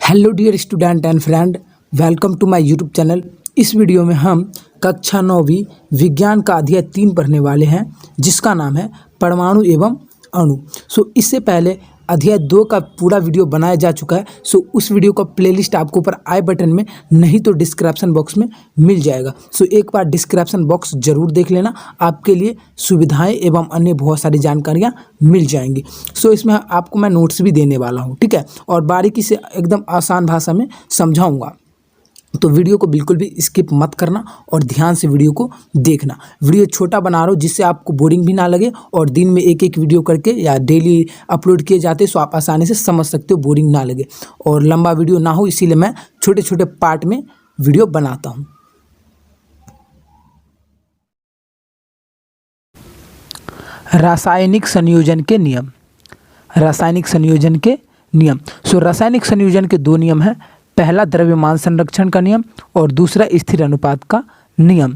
Hello dear student and friend, welcome to my YouTube channel. इस video में हम कक्षा 9वीं विज्ञान का अध्याय 3 पढ़ने वाले हैं, जिसका नाम है परमाणु एवं अणु। इससे पहले अध्याय 2 का पूरा वीडियो बनाया जा चुका है। उस वीडियो का प्लेलिस्ट आपको ऊपर आई बटन में नहीं तो डिस्क्रिप्शन बॉक्स में मिल जाएगा। एक बार डिस्क्रिप्शन बॉक्स जरूर देख लेना, आपके लिए सुविधाएं एवं अन्य बहुत सारी जानकारियां मिल जाएंगी। इसमें आपको मैं नोट्स भी देने वाला हूं, ठीक है, और बारीकी से एकदम आसान भाषा में समझाऊंगा। तो वीडियो को बिल्कुल भी स्किप मत करना और ध्यान से वीडियो को देखना। वीडियो छोटा बना रहा हूँ जिससे आपको बोरिंग भी ना लगे, और दिन में एक एक वीडियो करके या डेली अपलोड किए जाते सो आप आसानी से समझ सकते हो, बोरिंग ना लगे और लंबा वीडियो ना हो, इसीलिए मैं छोटे छोटे पार्ट में वीडियो बनाता हूँ। रासायनिक संयोजन के नियम। रासायनिक संयोजन के नियम। रासायनिक संयोजन के 2 नियम हैं। पहला द्रव्यमान संरक्षण का नियम और दूसरा स्थिर अनुपात का नियम।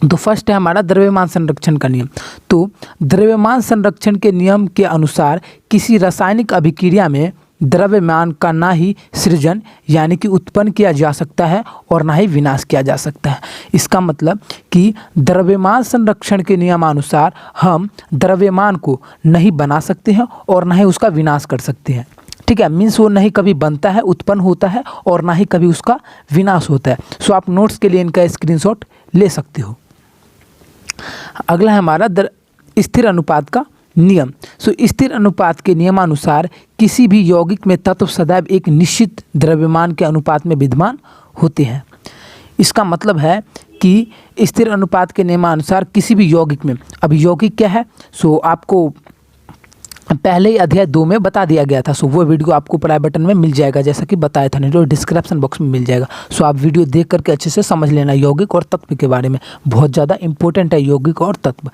तो फर्स्ट है हमारा द्रव्यमान संरक्षण का नियम। तो द्रव्यमान संरक्षण के नियम के अनुसार किसी रासायनिक अभिक्रिया में द्रव्यमान का ना ही सृजन यानी कि उत्पन्न किया जा सकता है और ना ही विनाश किया जा सकता है। इसका मतलब कि द्रव्यमान संरक्षण के नियमानुसार हम द्रव्यमान को नहीं बना सकते हैं और ना ही उसका विनाश कर सकते हैं, ठीक है। मीन्स वो नहीं कभी बनता है, उत्पन्न होता है, और ना ही कभी उसका विनाश होता है। आप नोट्स के लिए इनका स्क्रीनशॉट ले सकते हो। अगला है हमारा स्थिर अनुपात का नियम। स्थिर अनुपात के नियमानुसार किसी भी यौगिक में तत्व सदैव एक निश्चित द्रव्यमान के अनुपात में विद्यमान होते हैं। इसका मतलब है कि स्थिर अनुपात के नियमानुसार किसी भी यौगिक में, अब यौगिक क्या है आपको पहले ही अध्याय 2 में बता दिया गया था। वो वीडियो आपको ऊपर आई बटन में मिल जाएगा, जैसा कि बताया था, नहीं तो डिस्क्रिप्शन बॉक्स में मिल जाएगा। आप वीडियो देख करके अच्छे से समझ लेना यौगिक और तत्व के बारे में, बहुत ज़्यादा इंपॉर्टेंट है यौगिक और तत्व।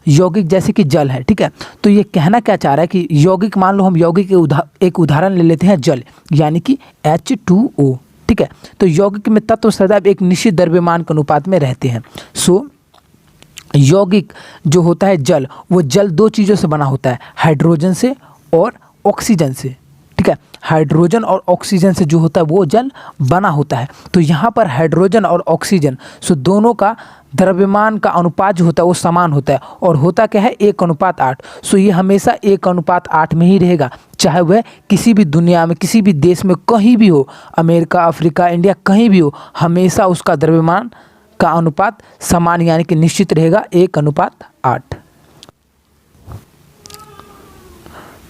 यौगिक जैसे कि जल है, ठीक है। तो ये कहना क्या चाह रहा है कि यौगिक, मान लो हम यौगिक के एक उदाहरण ले लेते हैं, जल यानी कि H2O, ठीक है। तो यौगिक में तत्व सदैव एक निश्चित द्रव्यमान के अनुपात में रहते हैं। यौगिक जो होता है जल, वो जल 2 चीज़ों से बना होता है, हाइड्रोजन से और ऑक्सीजन से, ठीक है। हाइड्रोजन और ऑक्सीजन से जो होता है वो जल बना होता है। तो यहाँ पर हाइड्रोजन और ऑक्सीजन दोनों का द्रव्यमान का अनुपात जो होता है वो समान होता है, और होता क्या है 1:8। ये हमेशा 1:8 में ही रहेगा, चाहे वह किसी भी दुनिया में, किसी भी देश में कहीं भी हो, अमेरिका, अफ्रीका, इंडिया, कहीं भी हो, हमेशा उसका द्रव्यमान का अनुपात समान यानी कि निश्चित रहेगा 1:8।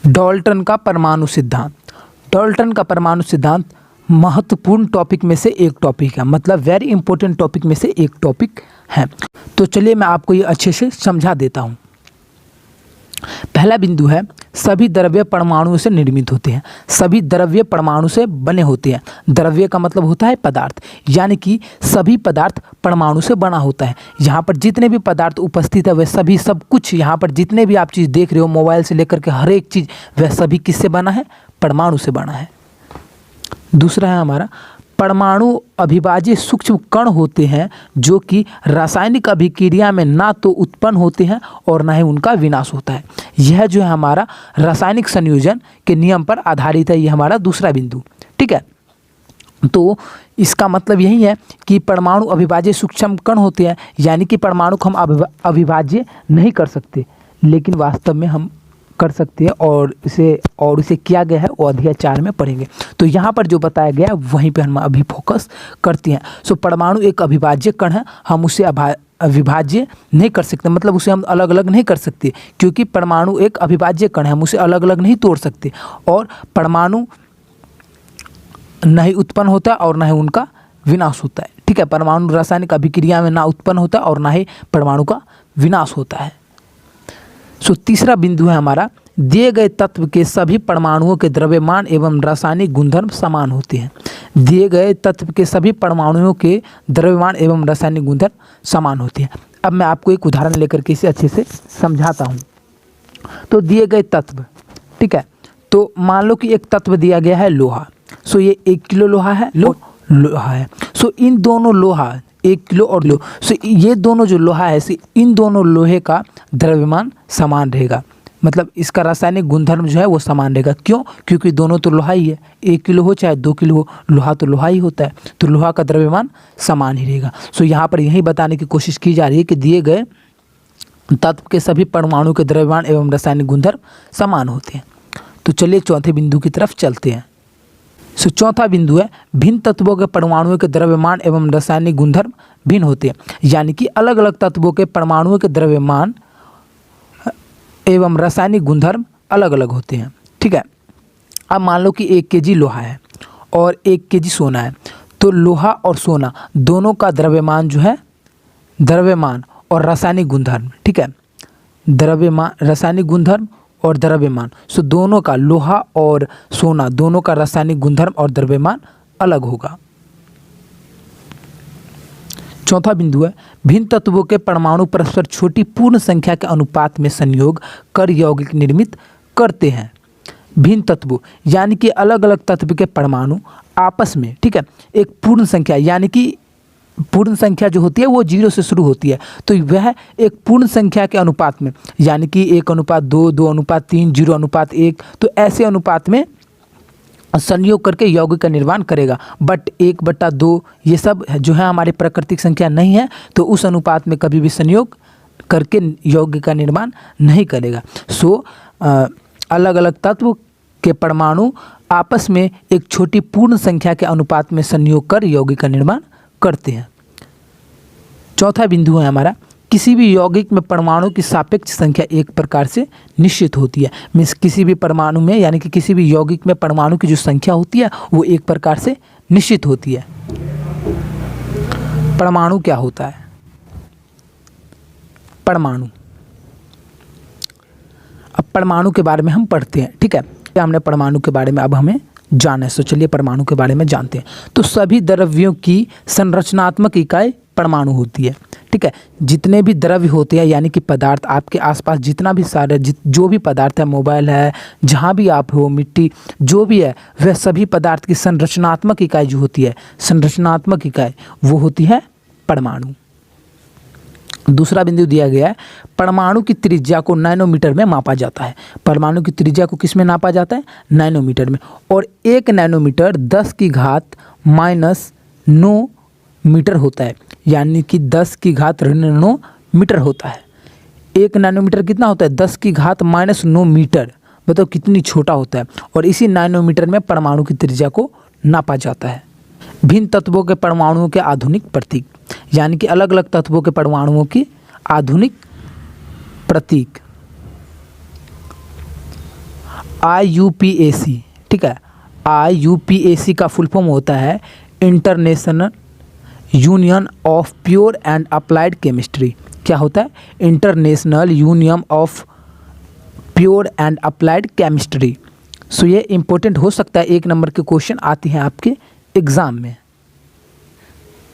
डाल्टन का परमाणु सिद्धांत। डाल्टन का परमाणु सिद्धांत महत्वपूर्ण टॉपिक में से एक टॉपिक है, मतलब वेरी इंपॉर्टेंट टॉपिक में से एक टॉपिक है। तो चलिए मैं आपको ये अच्छे से समझा देता हूँ। पहला बिंदु है, सभी द्रव्य परमाणु से निर्मित होते हैं। सभी द्रव्य परमाणु से बने होते हैं। द्रव्य का मतलब होता है पदार्थ, यानी कि सभी पदार्थ परमाणु से बना होता है। यहाँ पर जितने भी पदार्थ उपस्थित है वह सभी, सब कुछ, यहाँ पर जितने भी आप चीज़ देख रहे हो, मोबाइल से लेकर के हर एक चीज़, वह सभी किससे बना है? परमाणु से बना है। दूसरा है हमारा, परमाणु अविभाज्य सूक्ष्म कण होते हैं जो कि रासायनिक अभिक्रिया में ना तो उत्पन्न होते हैं और ना ही उनका विनाश होता है। यह जो है हमारा रासायनिक संयोजन के नियम पर आधारित है। ये हमारा दूसरा बिंदु, ठीक है। तो इसका मतलब यही है कि परमाणु अविभाज्य सूक्ष्म कण होते हैं, यानी कि परमाणु को हम अविभाज्य नहीं कर सकते, लेकिन वास्तव में हम कर सकते हैं, और इसे किया गया है वो अध्याय 4 में पढ़ेंगे। तो यहाँ पर जो बताया गया है वहीं पे हम अभी फोकस करते हैं। परमाणु एक अविभाज्य कण है, हम उसे अविभाज्य नहीं कर सकते, मतलब उसे हम अलग अलग नहीं कर सकते, क्योंकि परमाणु एक अविभाज्य कण है, हम उसे अलग अलग नहीं तोड़ सकते। और परमाणु नहीं उत्पन्न होता और ना ही उनका विनाश होता है, ठीक है। परमाणु रासायनिक अभिक्रिया में ना उत्पन्न होता और ना ही परमाणु का विनाश होता है। तीसरा बिंदु है हमारा, दिए गए तत्व के सभी परमाणुओं के द्रव्यमान एवं रासायनिक गुणधर्म समान होते हैं। दिए गए तत्व के सभी परमाणुओं के द्रव्यमान एवं रासायनिक गुणधर्म समान होते हैं। अब मैं आपको एक उदाहरण लेकर के इसे अच्छे से समझाता हूँ। तो दिए गए तत्व, ठीक है। तो मान लो कि एक तत्व दिया गया है लोहा। ये 1 किलो लोहा है, लोहा है। इन दोनों लोहा 1 किलो और लो। सो ये दोनों जो लोहा है इन दोनों लोहे का द्रव्यमान समान रहेगा, मतलब इसका रासायनिक गुणधर्म जो है वो समान रहेगा। क्यों? क्योंकि दोनों तो लोहा ही है, 1 किलो हो चाहे 2 किलो हो, लोहा तो लोहा ही होता है, तो लोहा का द्रव्यमान समान ही रहेगा। सो यहाँ पर यही बताने की कोशिश की जा रही है कि दिए गए तत्व के सभी परमाणु के द्रव्यमान एवं रासायनिक गुणधर्म समान होते हैं। तो चलिए चौथे बिंदु की तरफ चलते हैं। सो चौथा बिंदु है भिन्न तत्वों के परमाणुओं के द्रव्यमान एवं रासायनिक गुणधर्म भिन्न होते हैं, यानी कि अलग अलग तत्वों के परमाणुओं के द्रव्यमान एवं रासायनिक गुणधर्म अलग अलग होते हैं। ठीक है, अब मान लो कि 1 केजी लोहा है और 1 केजी सोना है, तो लोहा और सोना दोनों का द्रव्यमान जो है, द्रव्यमान और रासायनिक गुणधर्म, ठीक है, द्रव्यमान, रासायनिक गुणधर्म और द्रव्यमान, सो दोनों का, लोहा और सोना दोनों का रासायनिक गुणधर्म और द्रव्यमान अलग होगा। चौथा बिंदु है भिन्न तत्वों के परमाणु परस्पर छोटी पूर्ण संख्या के अनुपात में संयोग कर यौगिक निर्मित करते हैं। भिन्न तत्व यानी कि अलग अलग तत्व के परमाणु आपस में, ठीक है, एक पूर्ण संख्या, यानी कि पूर्ण संख्या जो होती है वो 0 से शुरू होती है, तो वह एक पूर्ण संख्या के अनुपात में, यानी कि 1:2, 2:3, 0:1, तो ऐसे अनुपात में संयोग करके यौगिक का निर्माण करेगा। बट 1/2 ये सब जो है हमारी प्राकृतिक संख्या नहीं है, तो उस अनुपात में कभी भी संयोग करके यौगिक का निर्माण नहीं करेगा। सो अलग अलग तत्व के परमाणु आपस में एक छोटी पूर्ण संख्या के अनुपात में संयोग कर यौगिक का निर्माण करते हैं। चौथा बिंदु है हमारा किसी भी यौगिक में परमाणु की सापेक्ष संख्या एक प्रकार से निश्चित होती है। मीन्स किसी भी परमाणु में, यानी कि किसी भी यौगिक में परमाणु की जो संख्या होती है वो एक प्रकार से निश्चित होती है। परमाणु क्या होता है? परमाणु, अब परमाणु के बारे में हम पढ़ते हैं। ठीक है, हमने परमाणु के बारे में अब हमें जाना है, तो चलिए परमाणु के बारे में जानते हैं। तो सभी द्रव्यों की संरचनात्मक इकाई परमाणु होती है। ठीक है, जितने भी द्रव्य होते हैं, यानी कि पदार्थ, आपके आसपास जितना भी सारे जो भी पदार्थ है, मोबाइल है, जहाँ भी आप हो, मिट्टी, जो भी है, वह सभी पदार्थ की संरचनात्मक इकाई जो होती है, संरचनात्मक इकाई वो होती है परमाणु। दूसरा बिंदु दिया गया है परमाणु की त्रिज्या को नैनोमीटर में मापा जाता है। परमाणु की त्रिज्या को किस में नापा जाता है? नैनोमीटर में। और 1 नैनोमीटर 10⁻⁻9 मीटर होता है, यानी कि 10⁻9 मीटर होता है। 1 नैनोमीटर कितना होता है? 10⁻⁻9 मीटर, बताओ कितनी छोटा होता है। और इसी नैनोमीटर में परमाणु की त्रिज्या को नापा जाता है। भिन्न तत्वों के परमाणुओं के आधुनिक प्रतीक, यानी कि अलग अलग तत्वों के परमाणुओं की आधुनिक प्रतीक। IUPAC, ठीक है, IUPAC का फुल फॉर्म होता है international union of pure and applied chemistry. क्या होता है? International union of pure and applied chemistry. So ये इंपॉर्टेंट हो सकता है, 1 नंबर के क्वेश्चन आती हैं आपके एग्जाम में,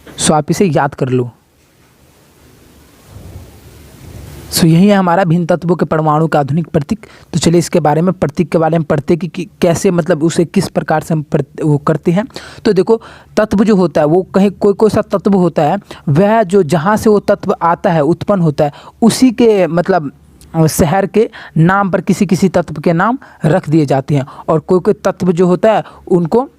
सो आप इसे याद कर लो। सो यही है हमारा भिन्न तत्वों के परमाणु का आधुनिक प्रतीक। तो चलिए इसके बारे में, प्रतीक के बारे में पढ़ते कि कैसे, मतलब उसे किस प्रकार से हम वो करते हैं। तो देखो, तत्व जो होता है वो कहीं कोई सा तत्व होता है, वह जो जहाँ से वो तत्व आता है, उत्पन्न होता है, उसी के मतलब शहर के नाम पर किसी किसी तत्व के नाम रख दिए जाते हैं। और कोई तत्व जो होता है उनको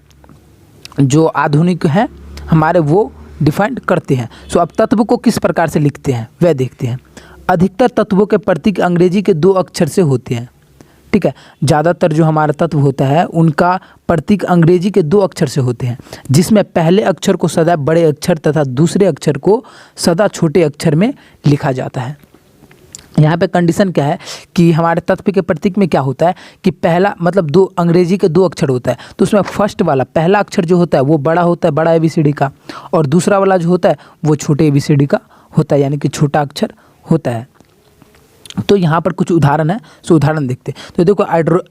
जो आधुनिक हैं हमारे वो डिफाइन करते हैं। सो अब तत्व को किस प्रकार से लिखते हैं वह देखते हैं। अधिकतर तत्वों के प्रतीक अंग्रेजी के 2 अक्षर से होते हैं। ठीक है, ज़्यादातर जो हमारा तत्व होता है उनका प्रतीक अंग्रेजी के 2 अक्षर से होते हैं, जिसमें पहले अक्षर को सदा बड़े अक्षर तथा दूसरे अक्षर को सदा छोटे अक्षर में लिखा जाता है। यहाँ पे कंडीशन क्या है कि हमारे तत्व के प्रतीक में क्या होता है कि पहला, मतलब 2 अंग्रेजी के 2 अक्षर होता है, तो उसमें फर्स्ट वाला पहला अक्षर जो होता है वो बड़ा होता है, बड़ा ABCD का, और दूसरा वाला जो होता है वो छोटे ABCD का होता है, यानी कि छोटा अक्षर होता है। तो यहाँ पर कुछ उदाहरण है, सो उदाहरण देखते हैं। तो देखो,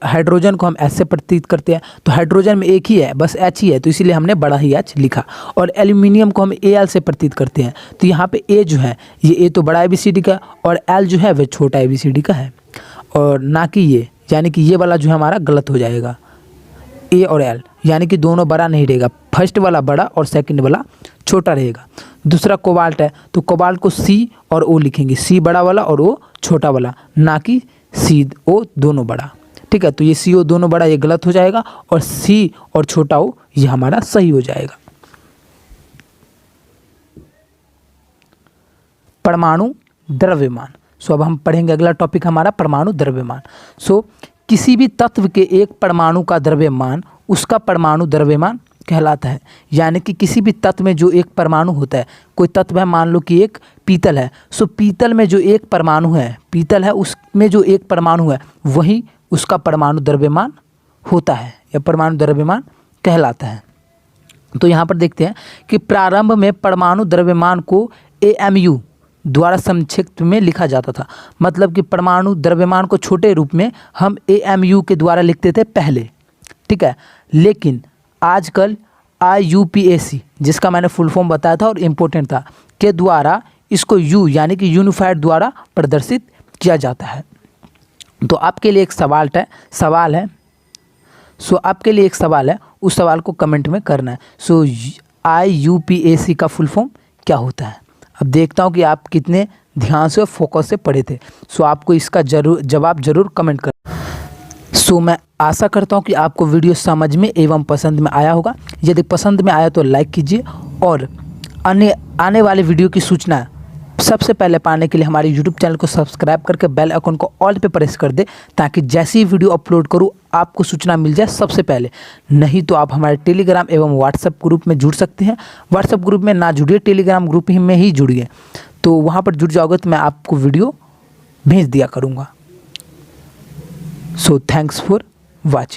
हाइड्रोजन को हम H से प्रतीत करते हैं, तो हाइड्रोजन में एक ही है, बस H ही है, तो इसीलिए हमने बड़ा ही H लिखा। और एल्यूमिनियम को हम Al से प्रतीत करते हैं, तो यहाँ पे A जो है, ये A तो बड़ा ABCD का, और L जो है वह छोटा ABCD का है, और ना कि ये, यानी कि ये वाला जो है हमारा गलत हो जाएगा, A और L, यानी कि दोनों बड़ा नहीं रहेगा, फर्स्ट वाला बड़ा और सेकंड वाला छोटा रहेगा। दूसरा कोबाल्ट है तो कोबाल्ट को सी और ओ लिखेंगे, सी बड़ा वाला और ओ छोटा वाला, ना कि सी ओ दोनों बड़ा। ठीक है, तो ये सी ओ दोनों बड़ा ये गलत हो जाएगा और सी और छोटा ओ ये हमारा सही हो जाएगा। परमाणु द्रव्यमान। सो अब हम पढ़ेंगे अगला टॉपिक हमारा परमाणु द्रव्यमान। सो किसी भी तत्व के एक परमाणु का द्रव्यमान उसका परमाणु द्रव्यमान कहलाता है। यानी कि किसी भी तत्व में जो एक परमाणु होता है, कोई तत्व है, मान लो कि एक पीतल है, सो पीतल में जो एक परमाणु है, पीतल है उसमें जो एक परमाणु है वही उसका परमाणु द्रव्यमान होता है या परमाणु द्रव्यमान कहलाता है। तो यहाँ पर देखते हैं कि प्रारंभ में परमाणु द्रव्यमान को AMU द्वारा संक्षिप्त में लिखा जाता था। मतलब कि परमाणु द्रव्यमान को छोटे रूप में हम AMU के द्वारा लिखते थे पहले। ठीक है, लेकिन आजकल IUPAC, जिसका मैंने फुल फॉर्म बताया था और इम्पोर्टेंट था, के द्वारा इसको U यानी कि यूनिफाइड द्वारा प्रदर्शित किया जाता है। तो आपके लिए एक सवाल है। सो आपके लिए एक सवाल है, उस सवाल को कमेंट में करना है। सो IUPAC का फुल फॉर्म क्या होता है? अब देखता हूँ कि आप कितने ध्यान से और फोकस से पढ़े थे। सो आपको इसका जवाब जरूर कमेंट कर। सो मैं आशा करता हूँ कि आपको वीडियो समझ में एवं पसंद में आया होगा। यदि पसंद में आया तो लाइक कीजिए और आने वाले वीडियो की सूचना सबसे पहले पाने के लिए हमारे YouTube चैनल को सब्सक्राइब करके बेल आइकन को ऑल पे प्रेस कर दे, ताकि जैसी ही वीडियो अपलोड करूँ आपको सूचना मिल जाए सबसे पहले। नहीं तो आप हमारे टेलीग्राम एवं व्हाट्सएप ग्रुप में जुड़ सकते हैं। व्हाट्सएप ग्रुप में ना जुड़िए, टेलीग्राम ग्रुप में ही जुड़िए, तो वहाँ पर जुड़ जाओगे तो मैं आपको वीडियो भेज दिया करूँगा। So thanks for watching.